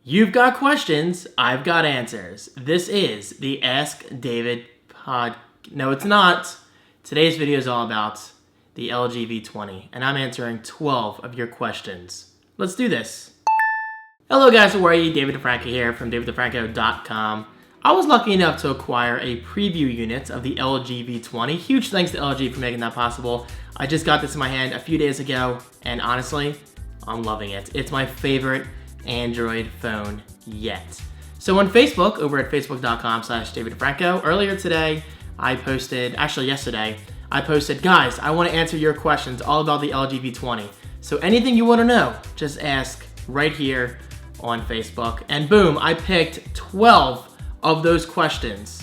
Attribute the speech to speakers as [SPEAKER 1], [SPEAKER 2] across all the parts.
[SPEAKER 1] You've got questions, I've got answers. This is the Ask David pod. No, it's not. Today's video is all about the LG V20, and I'm answering 12 of your questions. Let's do this. Hello guys, how are you? David Franco here from davidfranco.com. I was lucky enough to acquire a preview unit of the LG V20. Huge thanks to LG for making that possible. I just got this in my hand a few days ago, and honestly, I'm loving it. It's my favorite Android phone yet. So on Facebook, over at facebook.com/davidfranco, earlier today, yesterday, I posted, guys, I want to answer your questions all about the LG V20. So anything you want to know, just ask right here on Facebook. And boom, I picked 12 of those questions.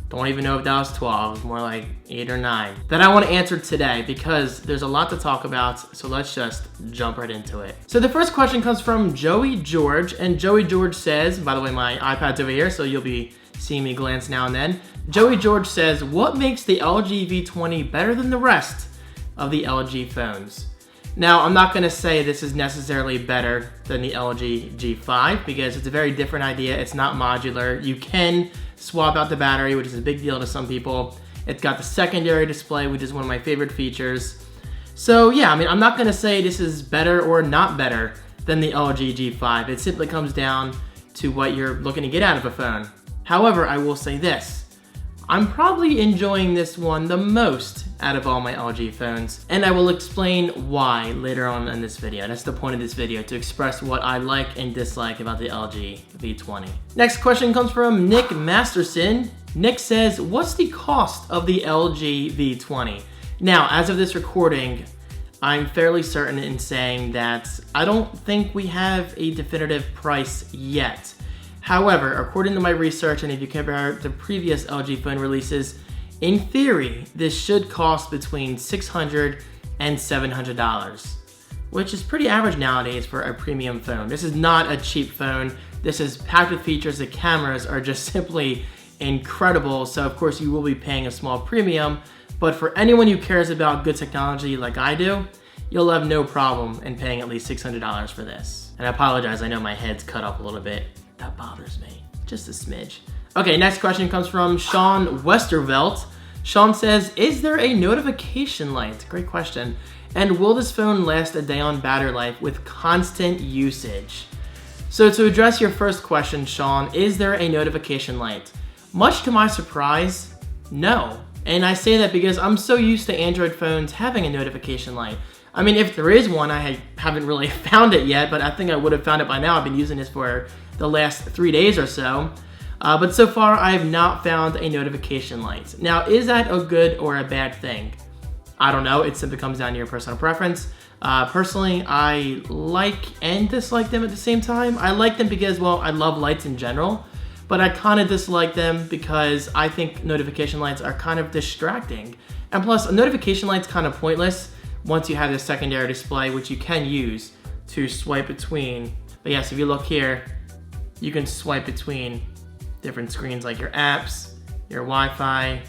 [SPEAKER 1] Don't even know if that was 12, it was more like 8 or 9, that I want to answer today because there's a lot to talk about, so let's just jump right into it. So the first question comes from Joey George, and Joey George says, by the way, my iPad's over here, so you'll be seeing me glance now and then. Joey George says, what makes the LG V20 better than the rest of the LG phones? Now, I'm not going to say this is necessarily better than the LG G5 because it's a very different idea. It's not modular. You can swap out the battery, which is a big deal to some people. It's got the secondary display, which is one of my favorite features. So yeah, I mean, I'm not going to say this is better or not better than the LG G5. It simply comes down to what you're looking to get out of a phone. However, I will say this. I'm probably enjoying this one the most out of all my LG phones, and I will explain why later on in this video. That's the point of this video, to express what I like and dislike about the LG V20. Next question comes from Nick Masterson. Nick says, what's the cost of the LG V20? Now, as of this recording, I'm fairly certain in saying that I don't think we have a definitive price yet. However, according to my research, and if you compare the previous LG phone releases, in theory, this should cost between $600 and $700, which is pretty average nowadays for a premium phone. This is not a cheap phone. This is packed with features. The cameras are just simply incredible. So of course you will be paying a small premium, but for anyone who cares about good technology like I do, you'll have no problem in paying at least $600 for this. And I apologize, I know my head's cut up a little bit. That bothers me, just a smidge. Okay, next question comes from Sean Westervelt. Sean says, is there a notification light? Great question. And will this phone last a day on battery life with constant usage? So to address your first question, Sean, is there a notification light? Much to my surprise, no. And I say that because I'm so used to Android phones having a notification light. I mean, if there is one, I haven't really found it yet, but I think I would have found it by now. I've been using this for the last 3 days or so. But so far, I have not found a notification light. Now, is that a good or a bad thing? I don't know. It simply comes down to your personal preference. Personally, I like and dislike them at the same time. I like them because, well, I love lights in general, but I kind of dislike them because I think notification lights are kind of distracting. And plus, a notification light's kind of pointless once you have this secondary display, which you can use to swipe between. But yes, if you look here, you can swipe between different screens like your apps, your Wi-Fi,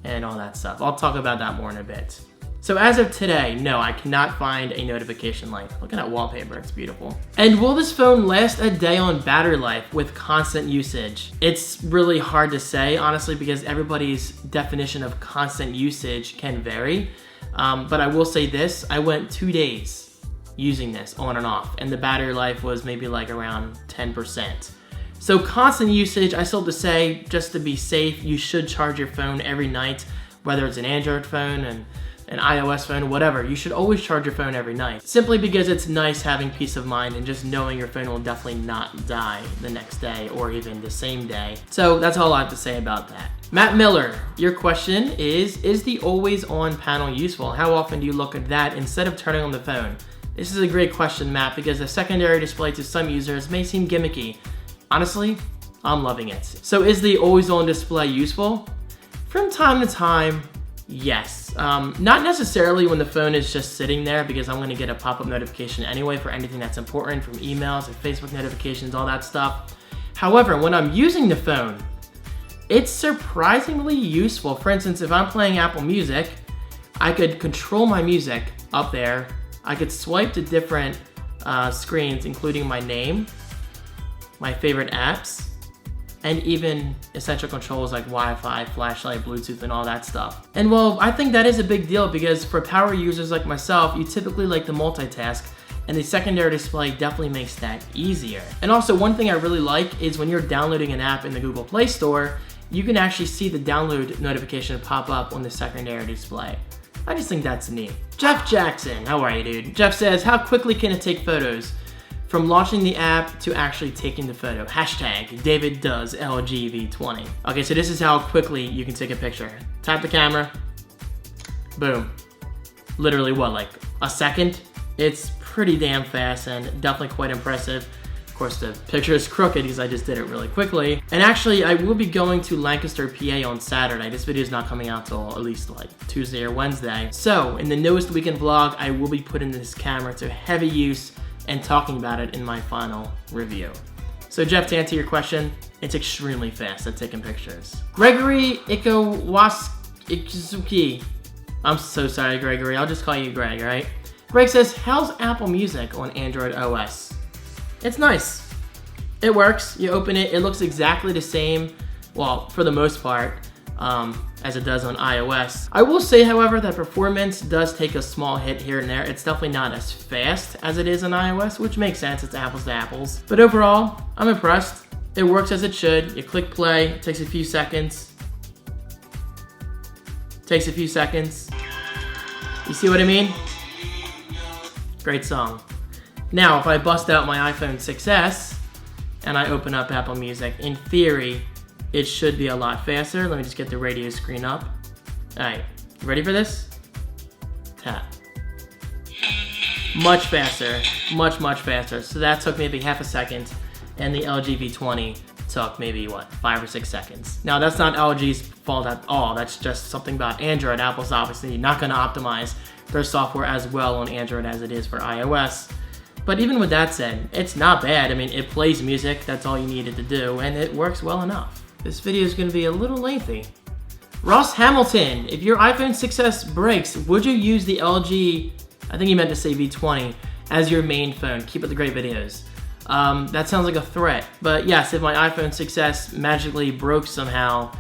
[SPEAKER 1] and all that stuff. I'll talk about that more in a bit. So as of today, no, I cannot find a notification light. Look at that wallpaper, it's beautiful. And will this phone last a day on battery life with constant usage? It's really hard to say, honestly, because everybody's definition of constant usage can vary. But I will say this, I went 2 days using this on and off, and the battery life was maybe like around 10%. So constant usage, I still have to say, just to be safe, you should charge your phone every night, whether it's an Android phone, and an iOS phone, whatever. You should always charge your phone every night, simply because it's nice having peace of mind and just knowing your phone will definitely not die the next day or even the same day. So that's all I have to say about that. Matt Miller, your question is the always on panel useful? How often do you look at that instead of turning on the phone? This is a great question, Matt, because the secondary display to some users may seem gimmicky. Honestly, I'm loving it. So is the always on display useful? From time to time, yes. Not necessarily when the phone is just sitting there, because I'm gonna get a pop-up notification anyway for anything that's important, from emails and Facebook notifications, all that stuff. However, when I'm using the phone, it's surprisingly useful. For instance, if I'm playing Apple Music, I could control my music up there. I could swipe to different screens, including my name, my favorite apps, and even essential controls like Wi-Fi, flashlight, Bluetooth, and all that stuff. And well, I think that is a big deal because for power users like myself, you typically like to multitask, and the secondary display definitely makes that easier. And also, one thing I really like is when you're downloading an app in the Google Play Store, you can actually see the download notification pop up on the secondary display. I just think that's neat. Jeff Jackson, how are you, dude? Jeff says, how quickly can it take photos? From launching the app to actually taking the photo. Hashtag David does LG V20. Okay, so this is how quickly you can take a picture. Tap the camera, boom. Literally what, like a second? It's pretty damn fast and definitely quite impressive. Of course, the picture is crooked because I just did it really quickly. And actually, I will be going to Lancaster, PA on Saturday. This video is not coming out till at least like Tuesday or Wednesday. So, in the newest weekend vlog, I will be putting this camera to heavy use and talking about it in my final review. So Jeff, to answer your question, it's extremely fast at taking pictures. Gregory Ikuzuki. I'm so sorry, Gregory. I'll just call you Greg, all right? Greg says, how's Apple Music on Android OS? It's nice. It works. You open it, it looks exactly the same, well, for the most part, as it does on iOS. I will say, however, that performance does take a small hit here and there. It's definitely not as fast as it is on iOS, which makes sense. It's apples to apples. But overall, I'm impressed. It works as it should. You click play, it takes a few seconds. Takes a few seconds. You see what I mean? Great song. Now, if I bust out my iPhone 6S and I open up Apple Music, in theory, it should be a lot faster. Let me just get the radio screen up. All right, ready for this? Tap. Much faster, much faster. So that took maybe half a second, and the LG V20 took maybe, what, 5 or 6 seconds. Now, that's not LG's fault at all. That's just something about Android. Apple's obviously not gonna optimize their software as well on Android as it is for iOS. But even with that said, it's not bad. I mean, it plays music, that's all you needed to do, and it works well enough. This video is gonna be a little lengthy. Ross Hamilton, if your iPhone 6S breaks, would you use the LG, I think he meant to say V20, as your main phone? Keep up the great videos. That sounds like a threat, but yes, if my iPhone 6S magically broke somehow,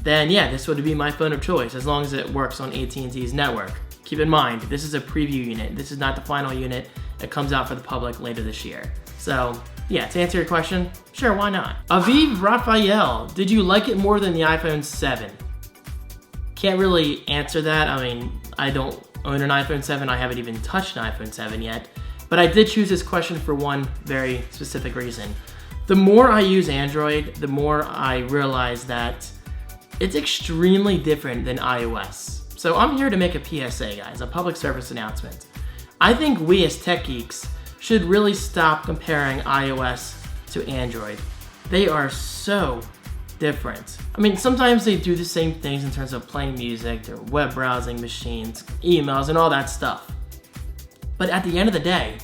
[SPEAKER 1] then yeah, this would be my phone of choice, as long as it works on AT&T's network. Keep in mind, this is a preview unit. This is not the final unit. It comes out for the public later this year. So, yeah, to answer your question, sure, why not? Aviv Raphael, did you like it more than the iPhone 7? Can't really answer that. I mean, I don't own an iPhone 7. I haven't even touched an iPhone 7 yet. But I did choose this question for one very specific reason. The more I use Android, the more I realize that it's extremely different than iOS. So I'm here to make a PSA, guys, a public service announcement. I think we as tech geeks should really stop comparing iOS to Android. They are so different. I mean, sometimes they do the same things in terms of playing music, their web browsing machines, emails, and all that stuff. But at the end of the day,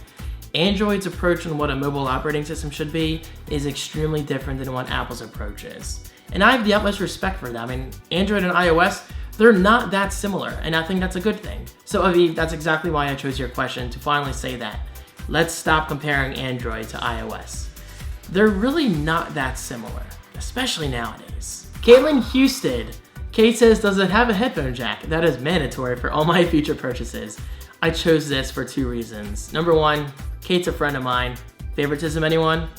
[SPEAKER 1] Android's approach on what a mobile operating system should be is extremely different than what Apple's approach is. And I have the utmost respect for them. I mean, Android and iOS, they're not that similar, and I think that's a good thing. So Aviv, that's exactly why I chose your question, to finally say that. Let's stop comparing Android to iOS. They're really not that similar, especially nowadays. Caitlin Houston. Kate says, does it have a headphone jack? That is mandatory for all my future purchases. I chose this for 2 reasons. Number 1, Kate's a friend of mine. Favoritism, anyone?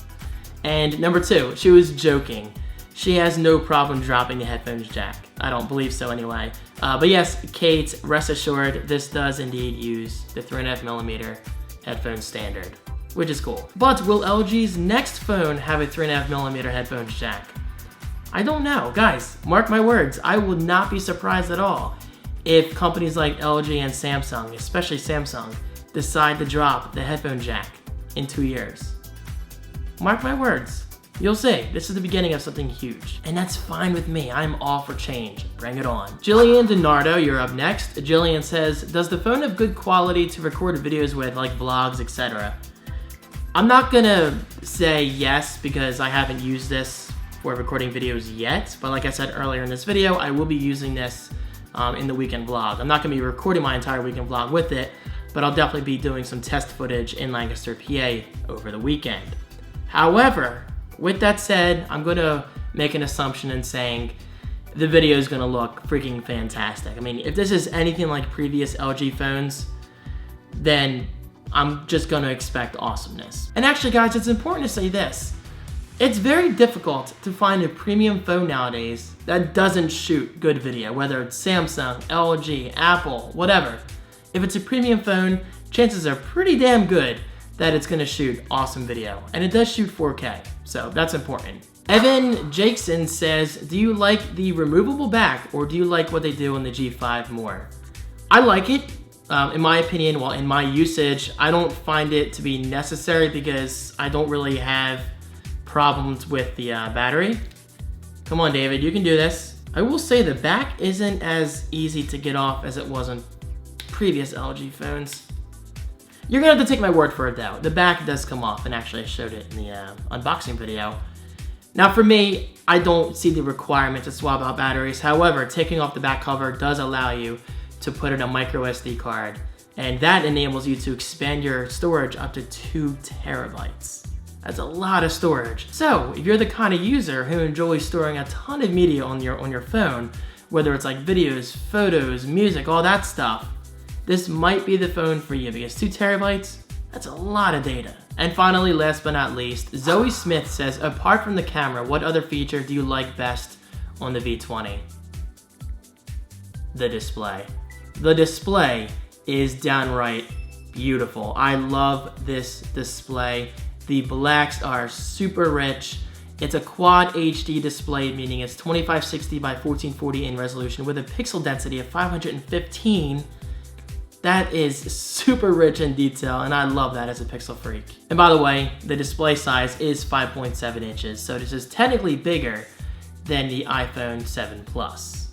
[SPEAKER 1] And number 2, she was joking. She has no problem dropping the headphones jack. I don't believe so anyway. But yes, Kate, rest assured, this does indeed use the 3.5mm headphone standard, which is cool. But will LG's next phone have a 3.5mm headphones jack? I don't know. Guys, mark my words, I would not be surprised at all if companies like LG and Samsung, especially Samsung, decide to drop the headphone jack in 2 years. Mark my words. You'll see, this is the beginning of something huge. And that's fine with me, I'm all for change. Bring it on. Jillian DiNardo, you're up next. Jillian says, does the phone have good quality to record videos with, like vlogs, etc.? I'm not gonna say yes because I haven't used this for recording videos yet, but like I said earlier in this video, I will be using this in the weekend vlog. I'm not gonna be recording my entire weekend vlog with it, but I'll definitely be doing some test footage in Lancaster, PA over the weekend. However, with that said, I'm going to make an assumption in saying the video is going to look freaking fantastic. I mean, if this is anything like previous LG phones, then I'm just going to expect awesomeness. And actually, guys, it's important to say this. It's very difficult to find a premium phone nowadays that doesn't shoot good video, whether it's Samsung, LG, Apple, whatever. If it's a premium phone, chances are pretty damn good that it's gonna shoot awesome video. And it does shoot 4K, so that's important. Evan Jakeson says, do you like the removable back or do you like what they do on the G5 more? I like it. In my opinion, well, in my usage, I don't find it to be necessary because I don't really have problems with the battery. Come on, David, you can do this. I will say the back isn't as easy to get off as it was on previous LG phones. You're gonna have to take my word for it though. The back does come off, and actually I showed it in the unboxing video. Now for me, I don't see the requirement to swap out batteries. However, taking off the back cover does allow you to put in a micro SD card, and that enables you to expand your storage up to 2 terabytes. That's a lot of storage. So if you're the kind of user who enjoys storing a ton of media on your phone, whether it's like videos, photos, music, all that stuff, this might be the phone for you because 2 terabytes, that's a lot of data. And finally, last but not least, Zoe Smith says, apart from the camera, what other feature do you like best on the V20? The display. The display is downright beautiful. I love this display. The blacks are super rich. It's a quad HD display, meaning it's 2560 by 1440 in resolution with a pixel density of 515. That is super rich in detail, and I love that as a pixel freak. And by the way, the display size is 5.7 inches, so this is technically bigger than the iPhone 7 Plus.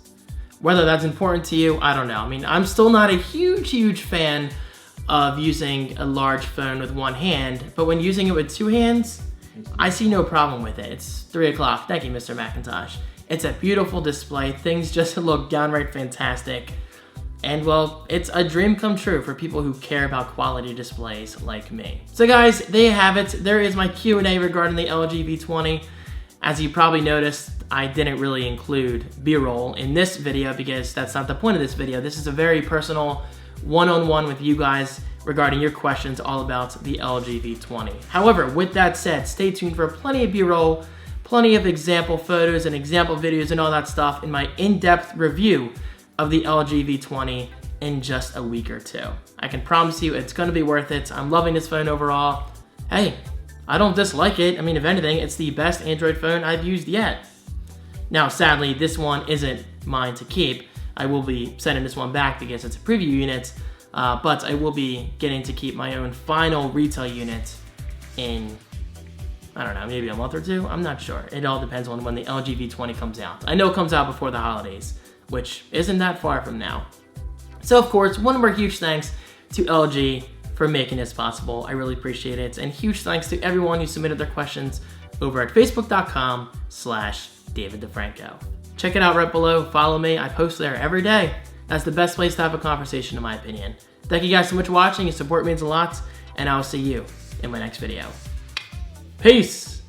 [SPEAKER 1] Whether that's important to you, I don't know. I mean, I'm still not a huge fan of using a large phone with one hand, but when using it with 2 hands, I see no problem with it. It's 3 o'clock. Thank you, Mr. McIntosh. It's a beautiful display. Things just look downright fantastic. And well, it's a dream come true for people who care about quality displays like me. So guys, there you have it. There is my Q&A regarding the LG V20. As you probably noticed, I didn't really include B-roll in this video because that's not the point of this video. This is a very personal one-on-one with you guys regarding your questions all about the LG V20. However, with that said, stay tuned for plenty of B-roll, plenty of example photos and example videos and all that stuff in my in-depth review of the LG V20 in just a week or 2. I can promise you it's gonna be worth it. I'm loving this phone overall. Hey, I don't dislike it. I mean, if anything, it's the best Android phone I've used yet. Now, sadly, this one isn't mine to keep. I will be sending this one back because it's a preview unit, but I will be getting to keep my own final retail unit in, I don't know, maybe a month or 2? I'm not sure. It all depends on when the LG V20 comes out. I know it comes out before the holidays, which isn't that far from now. So of course, one more huge thanks to LG for making this possible. I really appreciate it. And huge thanks to everyone who submitted their questions over at facebook.com/DavidDeFranco. Check it out right below. Follow me. I post there every day. That's the best place to have a conversation, in my opinion. Thank you guys so much for watching. Your support means a lot, and I'll see you in my next video. Peace!